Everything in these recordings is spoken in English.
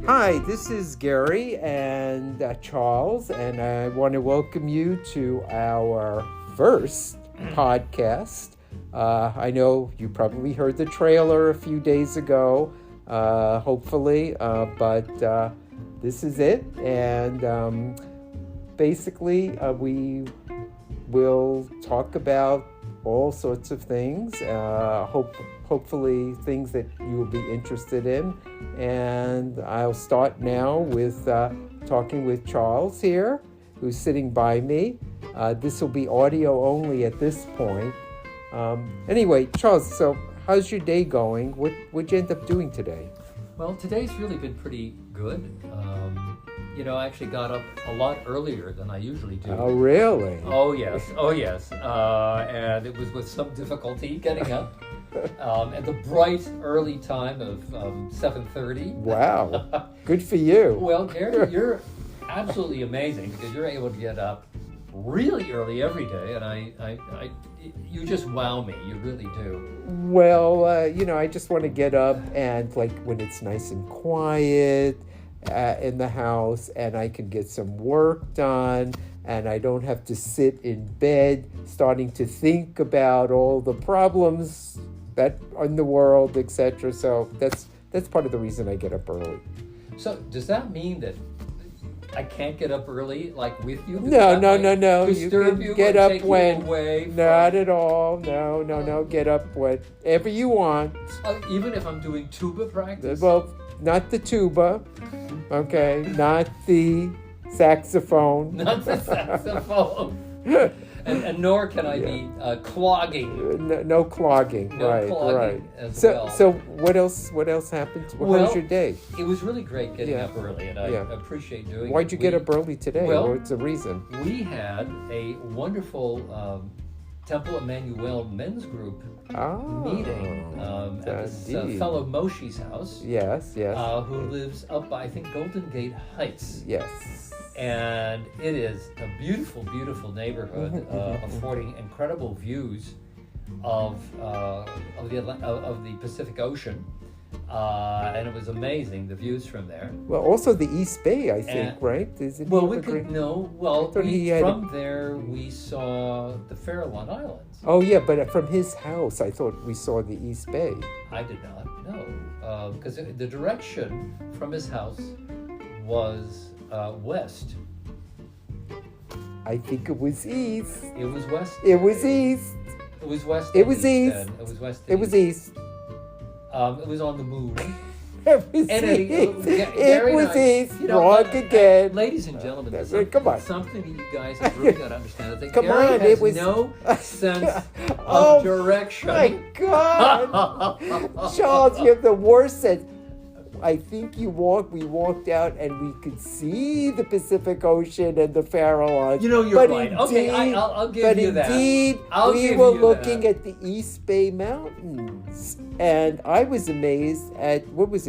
Hi, this is Gary and Charles, and I want to welcome you to our first podcast. I know you probably heard the trailer a few days ago, hopefully, but this is it. And basically, we will talk about all sorts of things, hopefully things that you will be interested in. And I'll start now with talking with Charles here, who's sitting by me. This will be audio only at this point. Anyway, Charles, so how's your day going? What'd you end up doing today? Well, today's really been pretty good. I actually got up a lot earlier than I usually do. Oh, really? Oh, yes. And it was with some difficulty getting up at the bright early time of 7:30. Wow. Good for you. Well, Gary, you're absolutely amazing because you're able to get up really early every day, and you just wow me. You really do. Well, I just want to get up and when it's nice and quiet in the house, and I can get some work done, and I don't have to sit in bed starting to think about all the problems that are in the world, etc. So that's part of the reason I get up early. So does that mean that I can't get up early, with you? No. You can get up when. Away not at all. No. Get up whenever you want. Even if I'm doing tuba practice? Well, not the tuba. Okay. Not the saxophone. Not the saxophone. And nor can I be clogging. No clogging. Right. So what else happened? How was your day? It was really great getting up early, and I appreciate doing it. Why'd you get up early today? Well, what's the reason? We had a wonderful Temple Emmanuel men's group meeting at this fellow Moshe's house. Yes. Who lives up by, I think, Golden Gate Heights. Yes. And it is a beautiful, beautiful neighborhood, affording incredible views of the Pacific Ocean, and it was amazing, the views from there. Well, also the East Bay, I think, right? From there we saw the Farallon Islands. Oh yeah, but from his house, I thought we saw the East Bay. I did not know, because the direction from his house was west. I think it was east. It was west. It was east. It was west. It was east. Then. It was west. It was east. It was on the moon. It was east. Wrong again. Ladies and gentlemen, come on. Something that you guys have really got to understand is that Gary has no sense of direction. Oh my God, Charles, you have the worst sense. I think we walked out and we could see the Pacific Ocean and the Farallons. You're right. Okay, I'll give you that. But indeed, we were looking at the East Bay Mountains. And I was amazed at,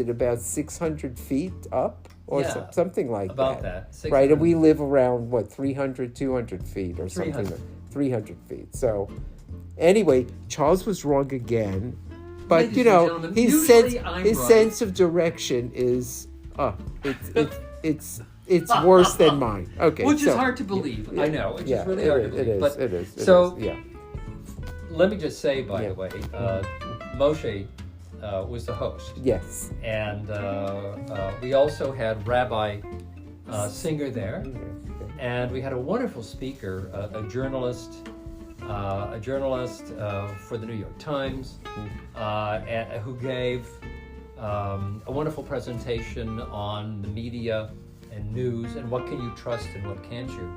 about 600 feet up? Or something like that. About that. Right, and we live around, 300, 200 feet or something. 300 feet. So, anyway, Charles was wrong again. But his sense of direction is it's worse than mine. Okay, which is hard to believe. I know, which is really hard to believe. It is. Let me just say, by the way, Moshe was the host. Yes, and we also had Rabbi Singer there, and we had a wonderful speaker, a journalist for the New York Times, who gave a wonderful presentation on the media and news and what can you trust and what can't you.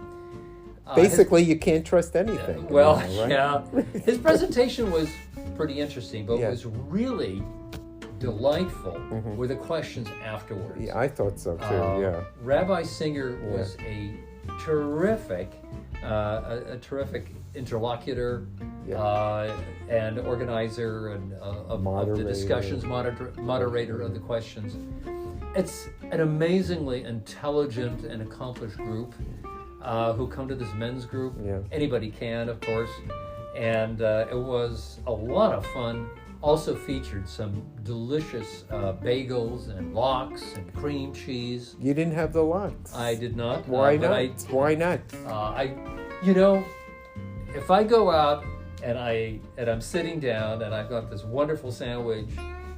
Basically, you can't trust anything. His presentation was pretty interesting, but was really delightful were the questions afterwards. Yeah, I thought so too. Rabbi Singer was a terrific interlocutor and organizer and of the discussions, moderator of the questions. It's an amazingly intelligent and accomplished group who come to this men's group. Anybody can, of course. And it was a lot of fun. also featured some delicious bagels and lox and cream cheese. You didn't have the lox. I did not. Why not? Why not? If I go out and I'm sitting down and I've got this wonderful sandwich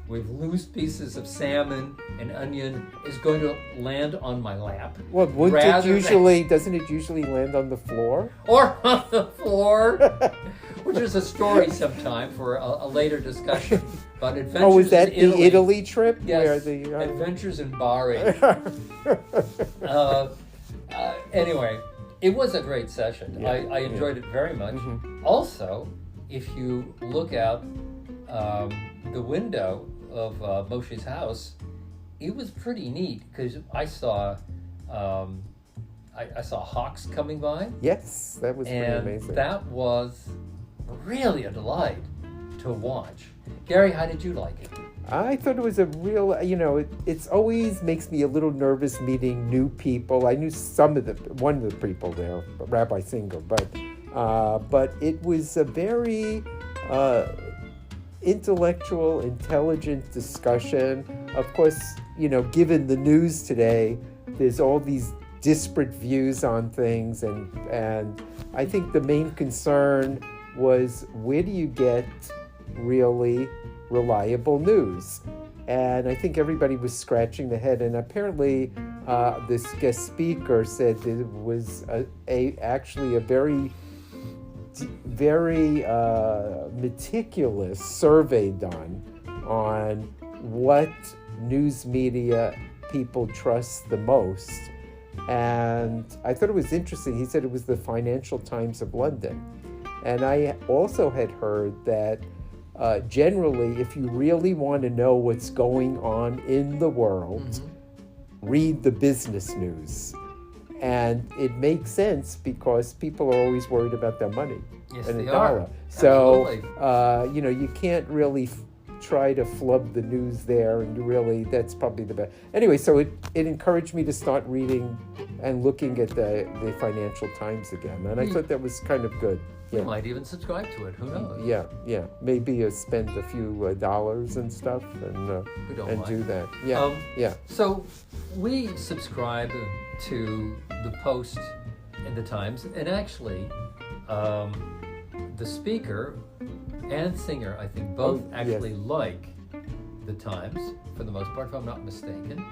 with loose pieces of salmon and onion, is going to land on my lap. Well, doesn't it usually land on the floor? Or on the floor, which is a story sometime for a later discussion. But adventures Oh, was that in the Italy trip? Yes, Where the, adventures in Bahrain. Anyway, it was a great session. Yeah, I enjoyed it very much. Mm-hmm. Also, if you look out the window of Moshe's house, it was pretty neat because I saw hawks coming by. Yes, that was pretty amazing. And that was really a delight to watch. Gary, how did you like it? I thought it was a real, it's always makes me a little nervous meeting new people. I knew one of the people there, Rabbi Singer, but it was a very intellectual, intelligent discussion. Of course, given the news today, there's all these disparate views on things, and I think the main concern was, where do you get really reliable news? And I think everybody was scratching the head, and apparently this guest speaker said that it was actually a very meticulous survey done on what news media people trust the most. And I thought it was interesting. He said it was the Financial Times of London. And I also had heard that generally, if you really want to know what's going on in the world, read the business news. And it makes sense because people are always worried about their money and the dollar. So, you can't really try to flub the news there, and that's probably the best. Anyway, so it encouraged me to start reading and looking at the Financial Times again. And I thought that was kind of good. You might even subscribe to it. Who knows? Yeah. Maybe spend a few dollars and stuff and do that. Yeah. So we subscribe to the Post and the Times, and actually the speaker and singer, I think, both like the Times for the most part, if I'm not mistaken.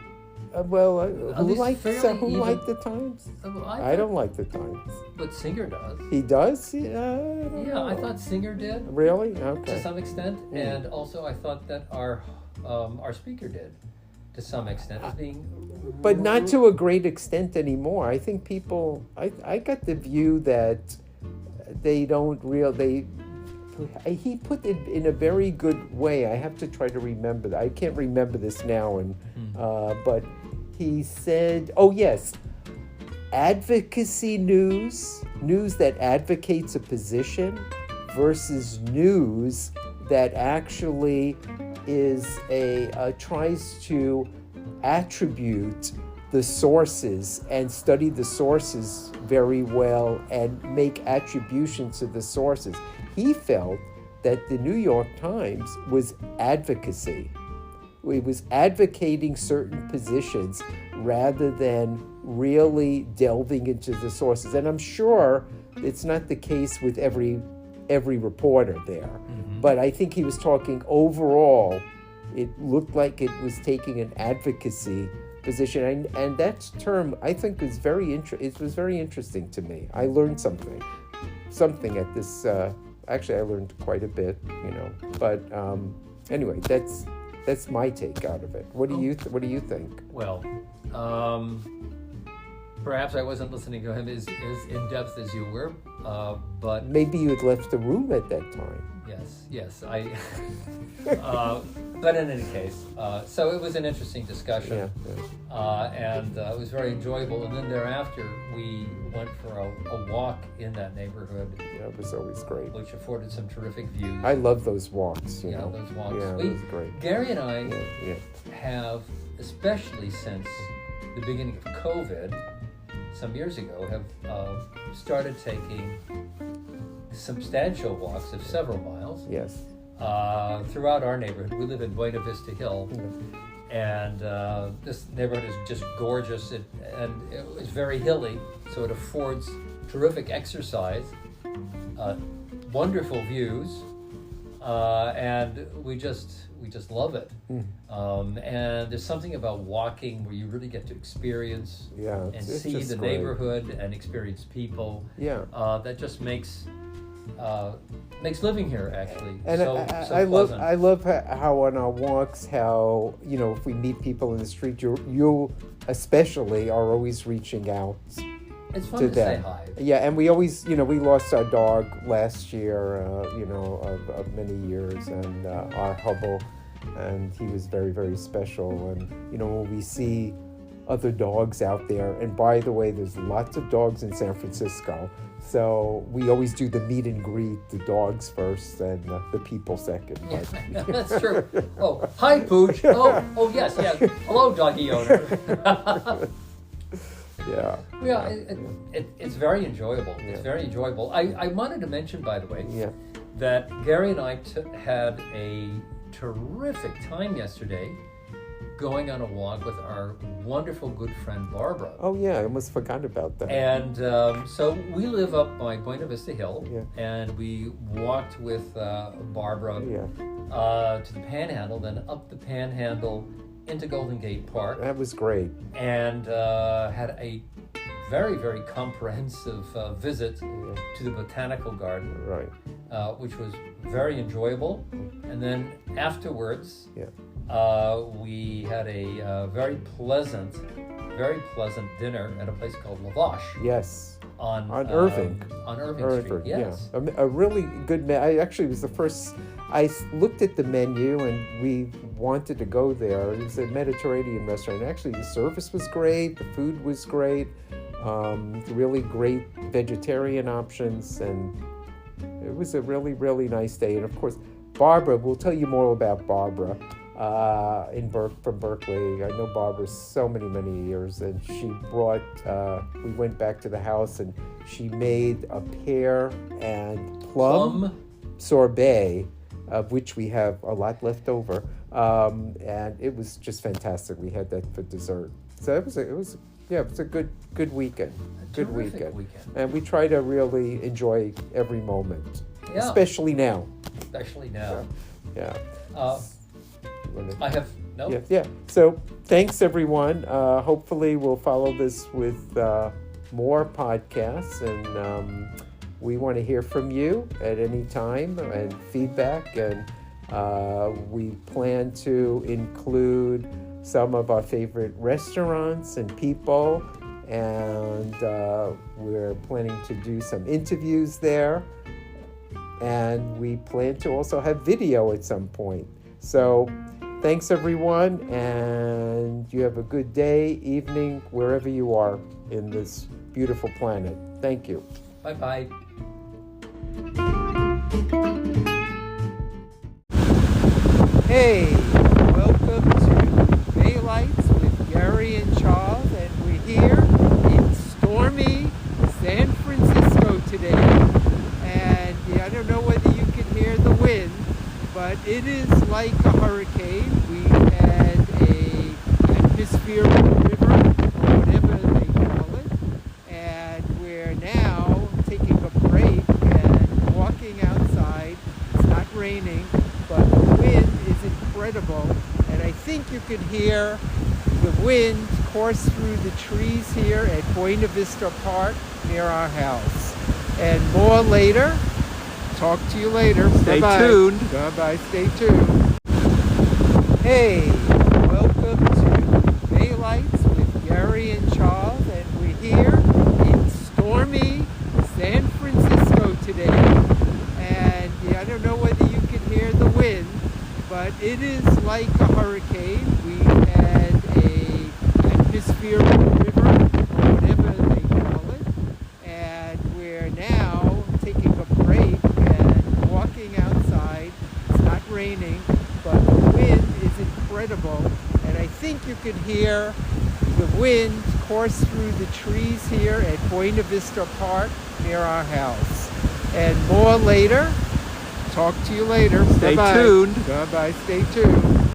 Who liked the Times? I don't like the Times. But Singer does. He does? I thought Singer did. Really? Okay. To some extent, and also I thought that our speaker did, to some extent, as being. But not to a great extent anymore. I think people. I got the view that they don't he put it in a very good way. I have to try to remember that. I can't remember this now, but he said, advocacy news that advocates a position versus news that actually is tries to attribute the sources and study the sources very well and make attributions to the sources. He felt that the New York Times was advocacy. It was advocating certain positions rather than really delving into the sources. And I'm sure it's not the case with every reporter there. But I think he was talking overall. It looked like it was taking an advocacy position, and that term I think is it was very interesting to me. I learned something at this. Actually, I learned quite a bit, But anyway, that's my take out of it. What do you think? Well, perhaps I wasn't listening to him as in depth as you were, but maybe you had left the room at that time. Yes, I. But in any case, so it was an interesting discussion, and it was very enjoyable. And then thereafter, we went for a walk in that neighborhood. Yeah, it was always great. Which afforded some terrific views. I love those walks. Those walks. Yeah, it was great. Gary and I have, especially since the beginning of COVID, some years ago, have started taking substantial walks of several miles. Yes. throughout our neighborhood. We live in Buena Vista Hill, and this neighborhood is just gorgeous, and it's very hilly, so it affords terrific exercise, wonderful views, and we just love it. And there's something about walking where you really get to experience and see the neighborhood and experience people. That just makes living here actually and so pleasant. I love how on our walks, how if we meet people in the street, you especially are always reaching out. It's fun to say hi. Yeah, and we always, we lost our dog last year, of many years, and our Hubble, and he was very, very special. And, when we see other dogs out there, and by the way, there's lots of dogs in San Francisco, so we always do the meet and greet, the dogs first and the people second. Yeah, that's true. Oh, hi, Pooch. Oh, yes. Hello, doggy owner. Yeah. It's very enjoyable. It's very enjoyable. I wanted to mention, by the way, that Gary and I had a terrific time yesterday going on a walk with our wonderful good friend Barbara. Oh yeah, I almost forgot about that. And so we live up by Buena Vista Hill, and we walked with Barbara to the Panhandle, then up the Panhandle into Golden Gate Park. That was great. And had a very, very comprehensive visit to the Botanical Garden, which was very enjoyable. And then afterwards, we had a very pleasant dinner at a place called Lavash. Yes. On Irving. On Irving Street, yes. Yeah. A really good I actually was the first. I looked at the menu and we wanted to go there. It was a Mediterranean restaurant. Actually, the service was great. The food was great. Really great vegetarian options, and it was a really, really nice day. And of course, Barbara, we'll tell you more about Barbara from Berkeley. I know Barbara so many years, and she brought, we went back to the house and she made a pear and plum sorbet, of which we have a lot left over, and it was just fantastic. We had that for dessert, so it was a good weekend. Good weekend, and we try to really enjoy every moment, especially now. Yeah. I have no. Yeah. So thanks everyone. Hopefully we'll follow this with more podcasts, and we want to hear from you at any time and feedback, and we plan to include some of our favorite restaurants and people, and we're planning to do some interviews there, and we plan to also have video at some point. So thanks everyone, and you have a good day, evening, wherever you are in this beautiful planet. Thank you. Bye-bye. Hey, welcome to Daylights with Gary and Charles, and we're here in stormy San Francisco today. And I don't know whether you can hear the wind, but it is like a hurricane. We had a atmospheric river, or whatever they call it, and we're now taking a break and walking outside. It's not raining, but the wind is incredible, and I think you can hear the wind course through the trees here at Buena Vista Park near our house. And more later. Talk to you later. Stay tuned. Bye-bye. Stay tuned. Hey, welcome to Daylights with Gary and Charles, and we're here in stormy San Francisco today. And I don't know whether you can hear the wind, but it is like a hurricane. We had a atmospheric river, or whatever they call it, and we're now taking a break and walking outside. It's not raining, but the wind is incredible, and I think you can hear the wind course through the trees here at Buena Vista Park near our house. And more later. talk to you later. Stay Bye-bye. tuned. Bye-bye. Stay tuned.